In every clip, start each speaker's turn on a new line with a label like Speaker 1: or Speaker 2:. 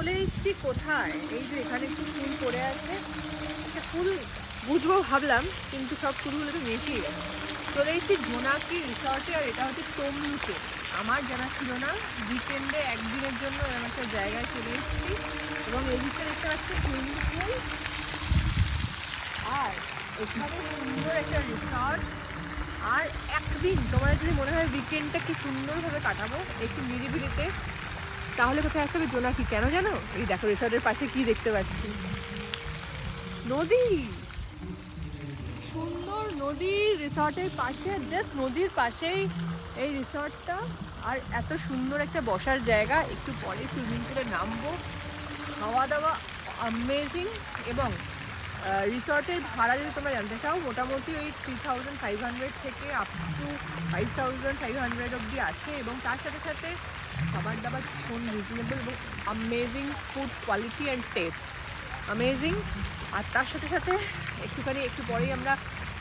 Speaker 1: চলে এসেছি কোথায়? এই যে এখানে একটু ফুল পড়ে আছে, একটা ফুল বুঝবো ভাবলাম, কিন্তু সব ফুলগুলো তো নেটিয়ে গেছে। চলে এসেছি জোনাকি রিসর্টে, আর এটা হচ্ছে তমলুকে। আমার জানা ছিল না, উইকেন্ডে একদিনের জন্য এরকম একটা জায়গায় চলে এসেছি। এবং এই দিকটা দেখতে পাচ্ছি সুইমিং পুল, আর এখানে সুন্দর একটা রিসর্ট। আর একদিন তোমার যদি মনে হয় উইকেন্ডটা কি সুন্দরভাবে কাটাবো একটু নিরিবিলিতে, তাহলে কোথায় আসতে হবে? জোনাকি। কেন জানো? এই দেখো রিসর্টের পাশে কি দেখতে পাচ্ছি, নদী। সুন্দর নদী রিসর্টের পাশে, জাস্ট নদীর পাশেই এই রিসর্টটা। আর এত সুন্দর একটা বসার জায়গা, একটু পরে সুইমিং পুলে নামবো, খাওয়া দাওয়া অ্যামেজিং। এবং রিসর্টের ভাড়া যদি তোমরা জানতে চাও, মোটামুটি ওই 3500 থেকে আপ টু 5500 অবধি আছে। এবং তার সাথে সাথে খাবার দাবার ভীষণ রিজনেবল এবং amazing food quality and taste amazing. আর তার সাথে সাথে একটু পরেই আমরা,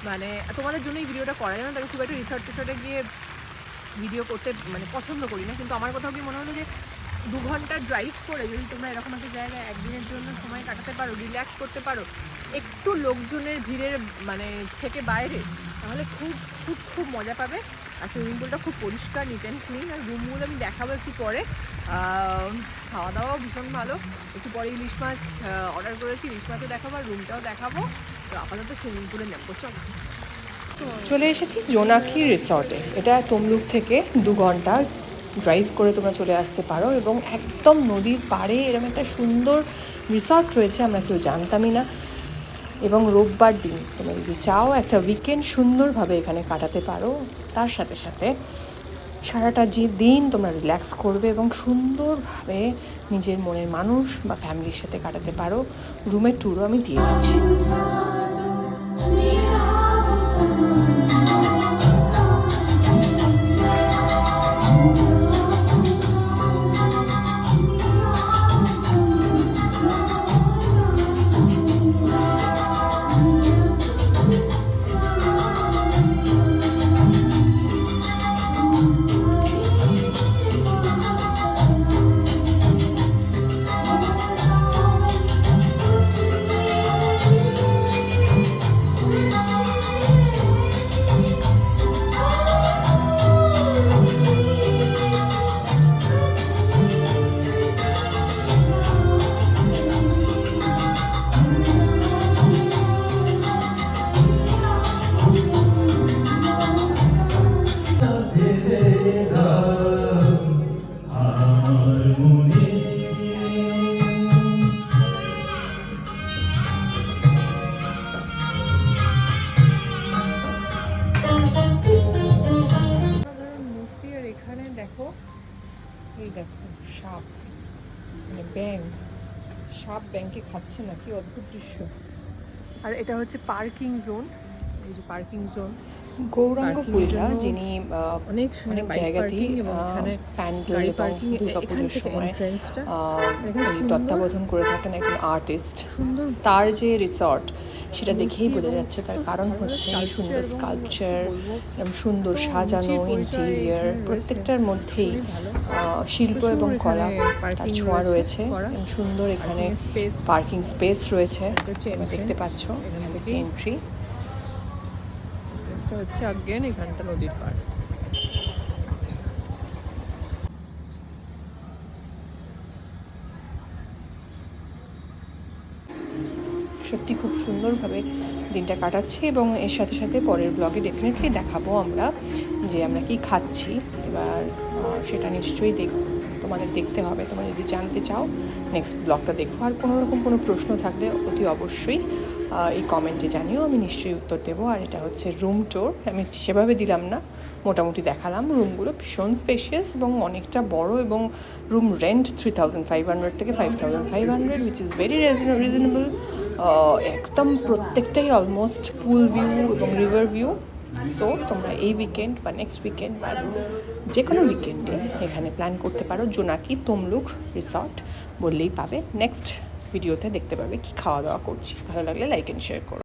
Speaker 1: মানে তোমাদের জন্য এই ভিডিওটা করা যায় না, তবে খুব একটা রিসর্টে গিয়ে ভিডিও করতে মানে পছন্দ করি না, কিন্তু আমার কোথাও কি মনে হলো যে 2 ঘন্টা ড্রাইভ করে যদি তোমরা এরকম একটা জায়গায় একদিনের জন্য সময় কাটাতে পারো, রিল্যাক্স করতে পারো একটু লোকজনের ভিড়ের মানে থেকে বাইরে, তাহলে খুব খুব খুব মজা পাবে। আর সুইমিং পুলটা খুব পরিষ্কার, নিট অ্যান্ড ক্লিন। আর রুমগুলো আমি দেখাবো একটু পরে। খাওয়া দাওয়াও ভীষণ ভালো। একটু পরে ইলিশ মাছ অর্ডার করেছি, ইলিশ মাছও দেখাবো আর রুমটাও দেখাবো। তো আপাতত সুইমিং পুলে নেবো, চলো। চলে এসেছি জোনাকি রিসর্টে। এটা তমলুক থেকে 2 ঘন্টা ড্রাইভ করে তোমরা চলে আসতে পারো, এবং একদম নদীর পাড়ে এরকম একটা সুন্দর রিসর্ট রয়েছে, আমরা কেউ জানতামই না। এবং রোববার দিন তোমরা যদি চাও একটা উইকেন্ড সুন্দরভাবে এখানে কাটাতে পারো, তার সাথে সাথে সারাটা যে দিন তোমরা রিল্যাক্স করবে এবং সুন্দরভাবে নিজের মনের মানুষ বা ফ্যামিলির সাথে কাটাতে পারো, রুমের ট্যুরও আমি দিয়ে দিচ্ছি। দেখো, এই দেখো সাপ, মানে ব্যাঙ, সাপ ব্যাংকে খাচ্ছে না, কি অদ্ভুত দৃশ্য। আর এটা হচ্ছে পার্কিং জোন, এই যে পার্কিং জোন। গৌরাঙ্গ পূজা, যিনি অনেক জায়গাতেই প্যান্ডেল এবং দুর্গাপুজোর সময় তত্ত্বাবধান করে থাকেন একজন আর্টিস্ট। তার যে রিসর্ট, সেটা দেখেই বোঝা যাচ্ছে তার কারণ হচ্ছে এই সুন্দর স্কাল্পচার, সুন্দর সাজানো ইন্টেরিয়ার, প্রত্যেকটার মধ্যেই শিল্প এবং কলা তার ছোঁয়া রয়েছে। সুন্দর এখানে পার্কিং স্পেস রয়েছে, দেখতে পাচ্ছ এন্ট্রি। হচ্ছে আগেন এখানটা নদীর পাড়। সত্যি খুব সুন্দরভাবে দিনটা কাটাচ্ছি, এবং এর সাথে সাথে পরের ব্লগে ডেফিনেটলি দেখাবো আমরা যে আমরা কি খাচ্ছি। এবার সেটা নিশ্চয়ই তোমাদের দেখতে হবে। তোমরা যদি জানতে চাও নেক্সট ব্লগটা দেখো। আর কোনো প্রশ্ন থাকলে অতি অবশ্যই এই কমেন্টে জানিও, আমি নিশ্চয়ই উত্তর দেবো। আর এটা হচ্ছে রুম ট্যুর, আমি সেভাবে দিলাম না, মোটামুটি দেখালাম। রুমগুলো ভীষণ স্পেশিয়াস এবং অনেকটা বড়, এবং রুম রেন্ট 3500 থেকে 5500, উইচ ইজ ভেরি রিজনেবল। একদম প্রত্যেকটাই অলমোস্ট পুল ভিউ এবং রিভার ভিউ। সো তোমরা এই উইকেন্ড বা নেক্সট উইকেন্ড বা যে কোনো উইকেন্ডে এখানে প্ল্যান করতে পারো। জোনাকি তমলুক রিসর্ট বললেই পাবে। নেক্সট ভিডিওতে দেখতে পাবে কি খাওয়া দাওয়া করছি। ভালো লাগলে লাইক অ্যান্ড শেয়ার করো।